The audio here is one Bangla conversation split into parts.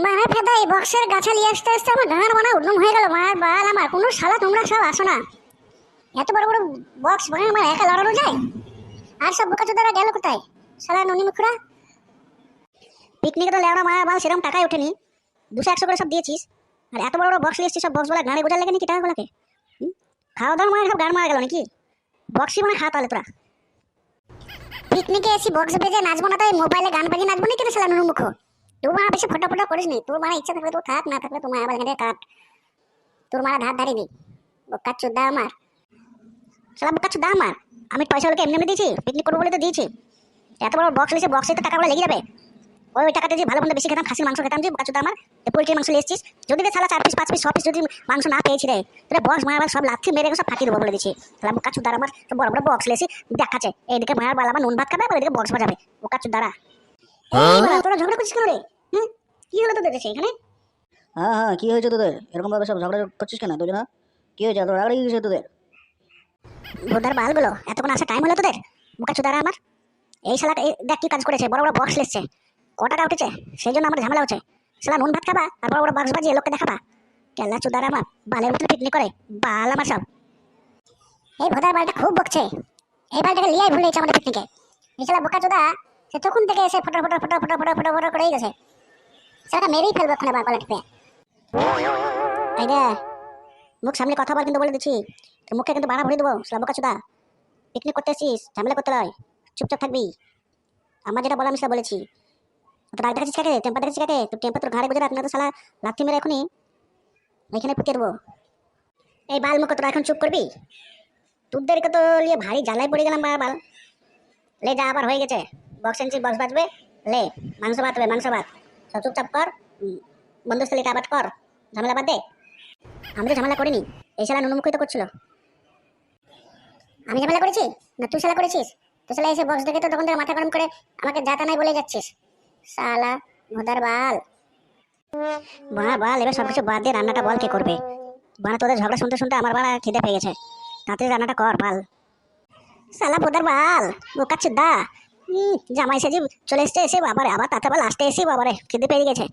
মানে ফেদা এই বক্সের গাছা নিয়ে আসতে আসতে আমার গান মানা উদ্যম হয়ে গেল। মার বাল আমার কোনো শালা তোমরা সব আসো না। এত বড় বড় বক্স ভাঙে আমার একা লড়ানো যায়? আর সব বোকাচোদারা গেল কোথায় শালা ননি মুখরা? পিকনিকে তো লেওড়া মার বাল সেরকম টাকাই ওঠেনি, 200-100 করে সব দিয়েছিস। আর এত বড় বড় বক্স নিয়ে এসছিস, সব বক্সগুলো গাড়ি গোজার লেগে নাকি টাকাগুলোকে? খাওয়া দাওয়ার মানে সব গান মারা গেল নাকি? বক্সই মানে খা তাহলে তোরা। পিকনিকে এসে বক্স বেজে নাচবো না তো এই মোবাইলে গান বাজিয়ে নাচবো নাকি? শালা নুনু মুখ, তুই মারা বেশি ফটো ফটো করিস নি। তোর মারা ইচ্ছা থাকলে তো থাক, না থাকলে তোমার আবার এখানে কাট। তোর মারা ধার ধারি নি বোকা চোদা আমার, শালা বোকা চোদা আমার। আমি পয়সাগুলোকে এমনি এমনি দিয়েছি, পিকনিক করবো বলে তো দিয়েছি। এত বড় বক্স লিখে বক্সে তো টাকাগুলো লেগে যাবে। ওই টাকাতে যে ভালো মন্দ বেশি খেতাম, খাসির মাংস খেতাম যে বোকা চোদা আমার। পোলট্রির মাংস নিয়ে এসছিস, যদি রে শালা 4 পিস 5 পিস 6 পিস যদি মাংস না পেয়েছি রে, তোরা বক্স মারাবার সব লাথি মেরে সব ফাটিয়ে দেবো বলে দিচ্ছি। শালা বোকা চোদা আমার, সব বড় বড় বক্স লেছি দেখাচ্ছে। এইদিকে মায়ের বাল আমার নুন ভাত খাবে, আর এদিকে বক্স বাজাবে বোকা চোদারা। এই বাড়া, তোরা ঝগড়া করছিস কেন রে? কি হলো তোদের দেশে এখানে? হ্যাঁ হ্যাঁ, কি হয়েছে তোদের? এরকম ভাবে সব ঝগড়া করছিস কেন দুজনা? কি হয়েছে, এত রাগারাগি কিসের তোদের? ভোদার বালগুলো, এতক্ষণ আসা টাইম হলো তোদের বোকা চোদারা আমার? এই শালা দেখ কি কাজ করেছে, বড় বড় বক্স লেসছে, ক টাকা উঠেছে, সেই জন্য আমার ঝামেলা হচ্ছে। শালা নুন ভাত খাবা আর বড় বড় বক্স বাজিয়ে লোককে দেখাবা? কেলা চোদারা আমার বালের মতো পিকনিক করে বাল আমার সব। এই ভোদার বালটা খুব বকছে, এই বালটাকে লিয়াই ভুলে গেছে আমাদের পিকনিকে। এই শালা বোকা চোদা সে তখন থেকে এসে photo photo photo photo photo photo photo করেই গেছে। শালাটা মেরেই ফেলবে ওখানে বাল টিপে। এই দে, মুখ সামনে কথা বল কিন্তু বলে দিচ্ছি, তোর মুখে কিন্তু বাড়া ভরে দেবো শালা বোকা চোদা। পিকনিক করতে এসেছিস, ঝামেলা করতে নয়, চুপচাপ থাকবি। আমার যেটা বলা আমি সেটা বলেছি। তো রাগ দেখাচ্ছিস কাকে, টেম্পার দেখাচ্ছিস কাকে? তোর টেম্পার তোর ঘাড়ে গুজরাট, না তো শালা লাথি মেরে এখনই এখানে পুঁতে দেবো। এই বাল মুখ, তোরা এখন চুপ করবি? তোদেরকে তো নিয়ে ভারী জ্বালায় পড়ে গেলাম বাল। লে যা, আবার হয়ে গেছে, বক্স এনছি বক্স বাজবে, লে মাংস ভাত হবে মাংস ভাত, সব চুপচাপ কর। বন্ধুস্থলীটা আবার কর, ঝামেলা বাদ দে। আমি তো ঝামেলা করিনি, এই শালা নুনুমুখই তো করছিল। আমি ঝামেলা করেছি না তুই শালা করেছিস? তুই শালা এসে বক্স দেখে তো তখন থেকে মাথা গরম করে আমাকে যাতা নাই বলে যাচ্ছিস শালা ভোদার বাল। বাড়া বাল, এবার সবকিছু বাদ দিয়ে রান্নাটা বল কে করবে? বাড়া তোদের ঝগড়া শুনতে শুনতে আমার বাড়া খিদে পেয়ে গেছে, তাতে রান্নাটা কর বাল। শালা ভোদার বাল বোকা চোদা, জামাই সেজি চলে এসছে, এসে বাবারে আবার তাতে আবার লাস্টে এসে বাবারে খিদে পেয়ে গেছে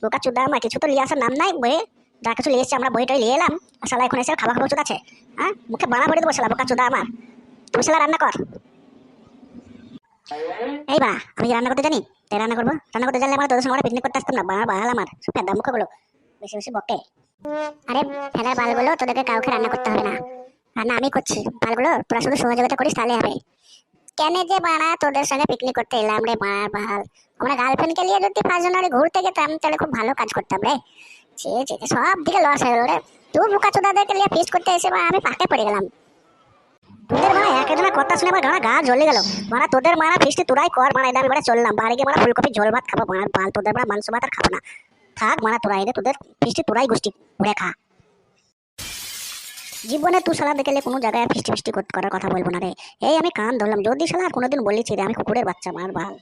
বোকা চোদা আমার। কিছু তো নিয়ে আসার নাম নাই বইয়ে, যা কিছু নিয়ে এসছে আমরা বইটাই নিয়ে এলাম, আর শালা এখন এসে খাওয়া খাবো চোদ আছে। হ্যাঁ, মুখে বাড়া ভরে দেবো শালা বোকা চোদা আমার। তুই শালা রান্না কর। এই বা, আমি রান্না করতে জানি তাই রান্না করবো। রান্না করতে জানলে আমার তোদের সঙ্গে পিকনিক করতে আসতাম না। বাল বাল আমার ফেদা মুখগুলো বেশি বেশি বকে। আরে ফেদার বালগুলো, তোদেরকে কাউকে রান্না করতে হবে না, রান্না আমি করছি। বালগুলো তোরা শুধু সহযোগিতা করিস তাহলে হবে। কেন যে বাড়া তোদের সঙ্গে পিকনিক করতে এলাম রে বাড়া বাল। আমরা গার্লফ্রেন্ডকে নিয়ে যদি 5 জানুয়ারি ঘুরতে যেতাম তাহলে খুব ভালো কাজ করতাম রে। সব দিকে লস হয়ে গেল রে। তুই বোকা চোদাদেরকে নিয়ে ফিস্ট করতে এসে আমি পাকে পড়ে গেলাম। তোদের মারা এক একজনের কথা শুনে আমার গা জ্বলে গেল। মারা তোদের মারা ফিস্টি তোরাই কর, মারা এটা আমি মারা চললাম বাড়ি গিয়ে মারা ফুলকপি ঝোল ভাত খাবো মারা বাল। তোদের মারা মাংস ভাত আর খাবো না, থাক মারা তোরা এনে তোদের ফিস্টি তোরাই গোষ্ঠী ঘুরে খা। জীবনে তুই শালা দেখলে কোনো জায়গায় ফিস্টি ফিস্টি করার কথা বলবো না রে। এই আমি কান ধরলাম, যদি শালা আর কোনোদিন বলেছি রে আমি কুকুরের বাচ্চা মার বাল।